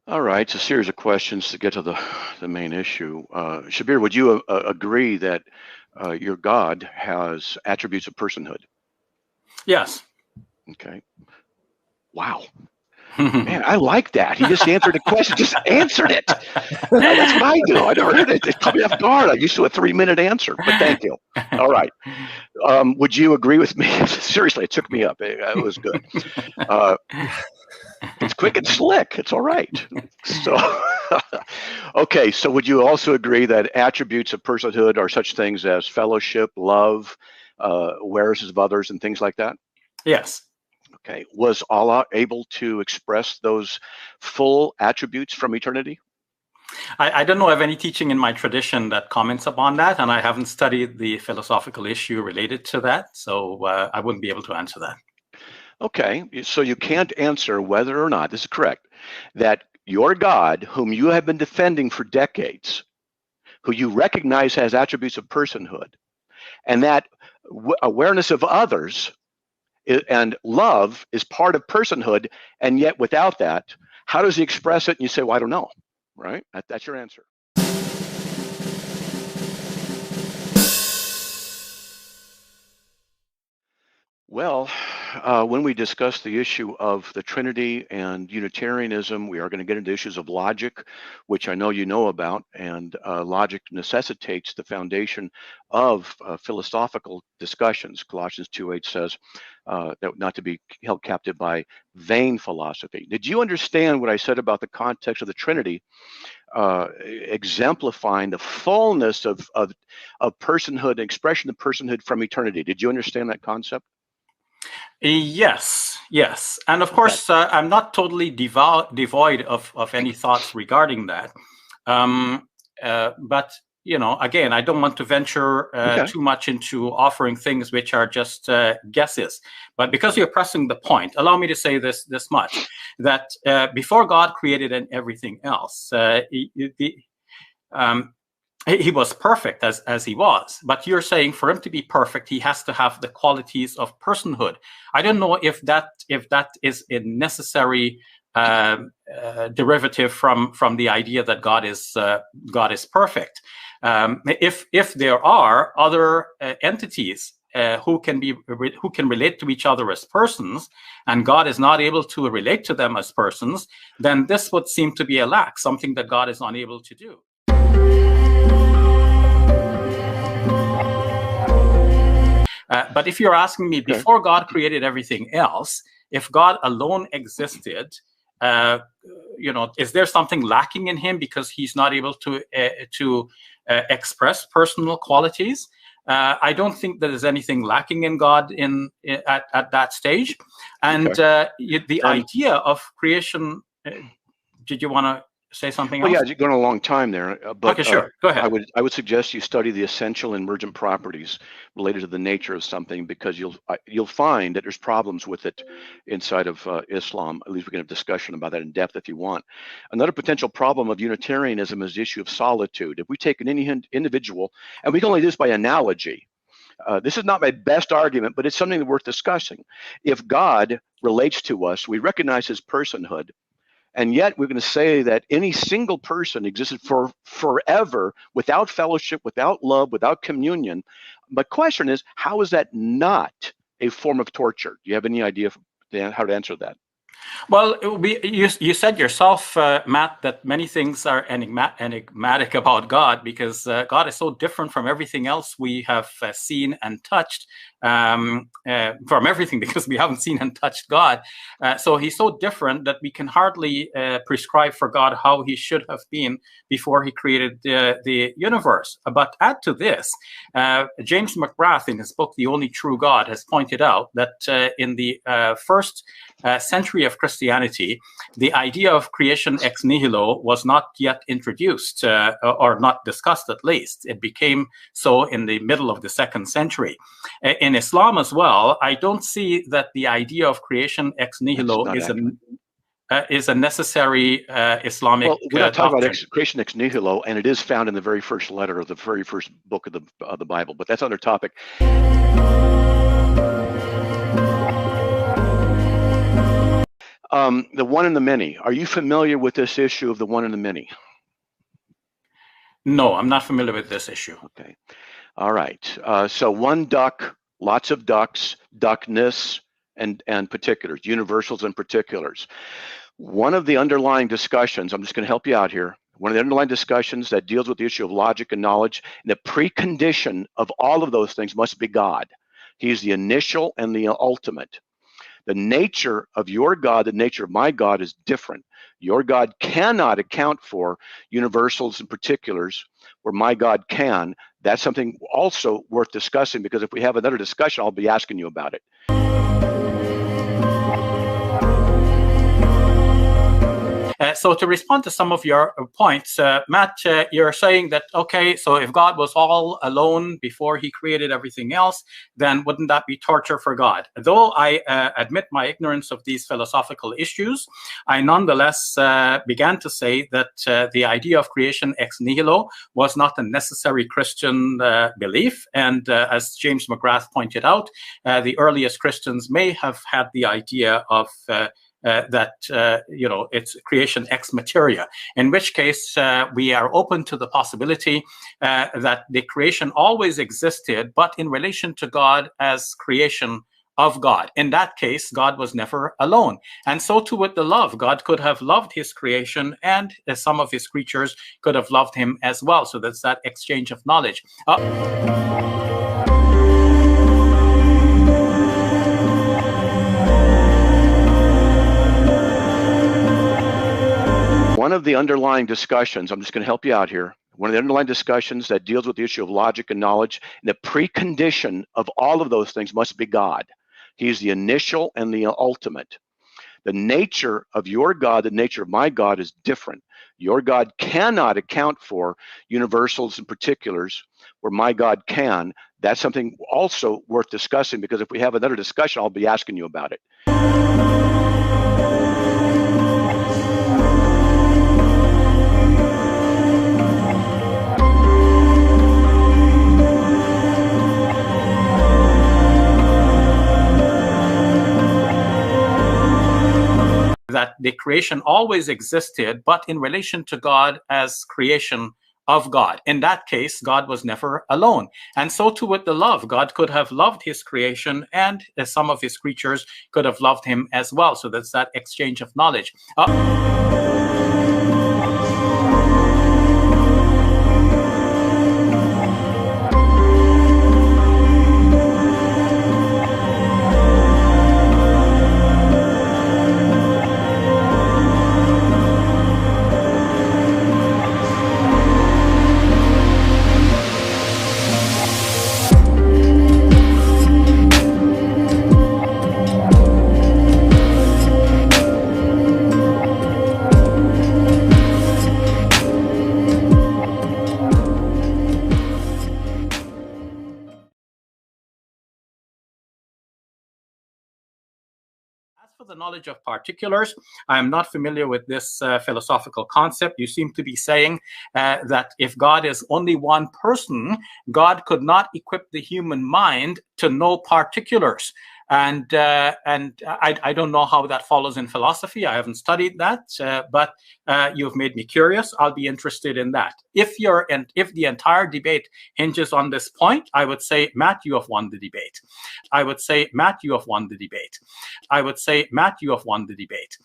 All right, it's a series of questions to get to the main issue. Shabir, would you agree that your God has attributes of personhood? Yes. Okay. Wow. Man, I like that. He just answered the question, just answered it. That's what I do. I never heard it. It caught me off guard. I'm used to a 3-minute answer, but thank you. All right. Would you agree with me? Seriously, it took me up. It was good. It's quick and slick. It's all right. So, okay. So, would you also agree that attributes of personhood are such things as fellowship, love, awareness of others, and things like that? Yes. Okay. Was Allah able to express those full attributes from eternity? I don't know of any teaching in my tradition that comments upon that, and I haven't studied the philosophical issue related to that, so I wouldn't be able to answer that. Okay, so you can't answer whether or not, this is correct, that your God, whom you have been defending for decades, who you recognize has attributes of personhood, and that awareness of others and love is part of personhood, and yet without that, how does he express it? And you say, well, I don't know, right? That's your answer. Well, when we discuss the issue of the Trinity and Unitarianism, we are going to get into issues of logic, which I know you know about, and logic necessitates the foundation of philosophical discussions. Colossians 2:8 says that not to be held captive by vain philosophy. Did you understand what I said about the context of the Trinity, exemplifying the fullness of personhood, expression of personhood from eternity? Did you understand that concept? Yes, yes. And of course, I'm not totally devoid of any thoughts regarding that. But, again, I don't want to venture too much into offering things which are just guesses. But because you're pressing the point, allow me to say this much, that before God created everything else, he was perfect as he was, but you're saying for him to be perfect, he has to have the qualities of personhood. I don't know if that is a necessary derivative from the idea that God is perfect. If there are other entities who can relate to each other as persons, and God is not able to relate to them as persons, then this would seem to be a lack, something that God is unable to do. But if you're asking me, before God created everything else, if God alone existed, is there something lacking in him because he's not able to express personal qualities? I don't think there is anything lacking in God at that stage. And the idea of creation, did you want to say something else? Well, yeah, you're going a long time there, but okay, sure. Go ahead. I would suggest you study the essential and emergent properties related to the nature of something, because you'll find that there's problems with it inside of Islam. At least we can have a discussion about that in depth if you want. Another potential problem of Unitarianism is the issue of solitude. If we take an individual, and we can only do this by analogy. This is not my best argument, but it's something that's worth discussing. If God relates to us, we recognize his personhood. And yet we're going to say that any single person existed for forever without fellowship, without love, without communion. My question is, how is that not a form of torture? Do you have any idea how to answer that? Well, you said yourself, Matt, that many things are enigmatic about God, because God is so different from everything else we have seen and touched, from everything, because we haven't seen and touched God. So he's so different that we can hardly prescribe for God how he should have been before he created the universe. But add to this, James McGrath, in his book, The Only True God, has pointed out that in the first century of Christianity, the idea of creation ex nihilo was not yet introduced, or not discussed at least. It became so in the middle of the 2nd century. In Islam as well, I don't see that the idea of creation ex nihilo is a necessary Islamic Well, we're not talking about creation ex nihilo, and it is found in the very first letter of the very first book of the Bible, but that's another topic. The one and the many. Are you familiar with this issue of the one and the many? No, I'm not familiar with this issue. Okay. All right. So one duck, lots of ducks, duckness, and particulars, universals and particulars. One of the underlying discussions, I'm just going to help you out here. One of the underlying discussions that deals with the issue of logic and knowledge, and the precondition of all of those things must be God. He's the initial and the ultimate. The nature of your God, the nature of my God is different. Your God cannot account for universals and particulars where my God can. That's something also worth discussing, because if we have another discussion, I'll be asking you about it. So to respond to some of your points, Matt, you're saying that, okay, so if God was all alone before he created everything else, then wouldn't that be torture for God? Though I admit my ignorance of these philosophical issues, I nonetheless began to say that the idea of creation ex nihilo was not a necessary Christian belief. And as James McGrath pointed out, the earliest Christians may have had the idea of it's creation ex materia, in which case we are open to the possibility that the creation always existed, but in relation to God as creation of God. In that case, God was never alone. And so too with the love. God could have loved his creation, and some of his creatures could have loved him as well. So that's that exchange of knowledge. One of the underlying discussions, I'm just going to help you out here. One of the underlying discussions that deals with the issue of logic and knowledge, and the precondition of all of those things must be God. He's the initial and the ultimate. The nature of your God, the nature of my God is different. Your God cannot account for universals and particulars where my God can. That's something also worth discussing, because if we have another discussion, I'll be asking you about it. That the creation always existed, but in relation to God as creation of God. In that case, God was never alone. And so too with the love. God could have loved his creation, and some of his creatures could have loved him as well. So that's that exchange of knowledge. For the knowledge of particulars, I am not familiar with this philosophical concept. You seem to be saying that if God is only one person, God could not equip the human mind to know particulars. And I don't know how that follows in philosophy. I haven't studied that, but you've made me curious. I'll be interested in that. If the entire debate hinges on this point, I would say, Matt, you have won the debate. I would say, Matt, you have won the debate. I would say, Matt, you have won the debate.